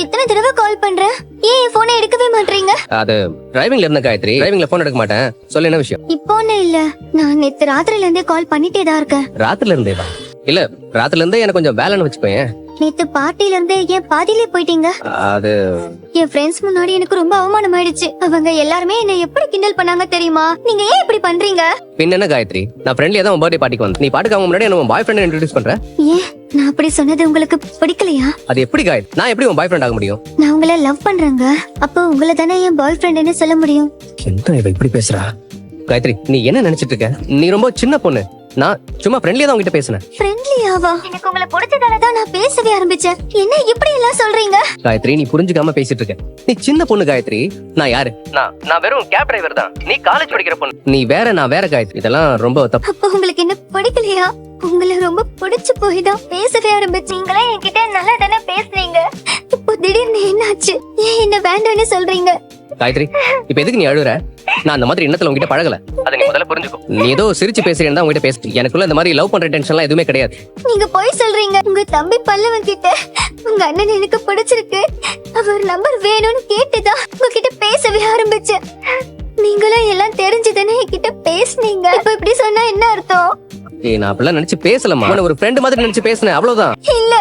எத்தனை தடவை கால் பண்றேன், ஏன் என் போனை எடுக்கவே மாட்டீங்க? அது டிரைவிங்ல இருந்த காயத்ரி, டிரைவிங்ல போன் எடுக்க மாட்டேன். சொல்லு என்ன விஷயம்? இப்போன்னு இல்ல, நான் நேத்து ராத்திரில இருந்தே கால் பண்ணிட்டே தான் இருக்கேன். ராத்திரில இருந்தேவா? இல்ல, ராத்திரில இருந்தே எனக்கு கொஞ்சம் வேலைன்னு வச்சுக்கோயேன். நேத்து பார்ட்டில இருந்தே ஏன் பாதியிலே போயிட்டீங்க? அது என் ஃப்ரெண்ட்ஸ் முன்னாடி எனக்கு ரொம்ப அவமானம் ஆயிடுச்சு. அவங்க எல்லாருமே என்ன எப்படி கிண்டல் பண்ணாங்க தெரியுமா? நீங்க ஏன் இப்படி பண்றீங்க? பின்ன என்ன காயத்ரி, நான் ஃப்ரெண்ட்லியா தான் உன் பர்த்டே பார்ட்டிக்கு வந்தேன். நீ பாட்டுக்கு அவங்க முன்னாடி என்ன உன் பாய் ஃப்ரெண்ட் இன்ட்ரோடியூஸ் பண்ற? ஏன் நான் அப்படி சொன்னது உங்களுக்கு பிடிக்கலையா? அது எப்படி காயத்ரி, நான் எப்படி உன் பாய் ஃப்ரெண்ட் ஆக முடியும்? நான் உங்களை லவ் பண்றேங்க, அப்போ உங்களை தானே என் பாய் ஃப்ரெண்ட்னு சொல்ல முடியும். என்ன இவ இப்படி பேசுறா? காயத்ரி, நீ என்ன நினைச்சிட்டு இருக்க? நீ ரொம்ப சின்ன பொண்ணு. நான் சும்மா ஃப்ரெண்ட்லியா தான் உன்கிட்ட பேசினேன். ஃப்ரெண்ட்லியாவா? எனக்கு உங்களை பிடிச்சதால தான் நான் பேசவே ஆரம்பிச்சேன். என்ன இப்படி எல்லாம் சொல்றீங்க? காயத்ரி, நீ புரிஞ்சுக்காம பேசிட்டு இருக்க. நீ சின்ன பொண்ணு காயத்ரி. நான் யாரு? நான் வெறும் கேப் டிரைவர் தான். நீ காலேஜ் படிக்கிற பொண்ணு. நீ வேற, நான் வேற காயத்ரி. இதெல்லாம் ரொம்ப தப்பு. அப்போ உங்களுக்கு என்ன பிடிக்கலையா? உங்களை ரொம்ப பிடிச்சு போய் தான் பேசவே ஆரம்பிச்சீங்களே. என்கிட்ட நல்லா தானே பேசுனீங்க, இப்போ திடீர்னு என்னாச்சு? ஏன் என்ன வேண்டாம்னு சொல்றீங்க? காயத்ரி, இப்ப எதுக்கு நீ அழுற? நான் அந்த மாதிரி எண்ணத்துல உங்ககிட்ட பழகல. அதை நீ முதல்ல புரிஞ்சுக்கோ. நீ ஏதோ சிரிச்சு பேசுறேன்னு தான் உங்ககிட்ட பேசிட்டு. எனக்குள்ள இந்த மாதிரி லவ் பண்ற டென்ஷன்லாம் எதுவுமே கிடையாது. நீங்க போய் சொல்றீங்க. உங்க தம்பி பல்லவன் கிட்ட உங்க அண்ணன் எனக்கு பிடிச்சிருக்கு, அவர் நம்பர் வேணும்னு கேட்டுதான் உங்ககிட்ட பேசவே ஆரம்பிச்சேன். நீங்களும் எல்லாம் தெரிஞ்சுதானே என்கிட்ட பேசுனீங்க. இப்ப இப்படி சொன்னா என்ன அர்த்தம்? நான் அப்படிலாம் நினைச்சு பேசலமா. ஒரு ஃப்ரெண்ட் மாதிரி நினைச்சு பேசினேன், அவ்வளவுதான். இல்ல,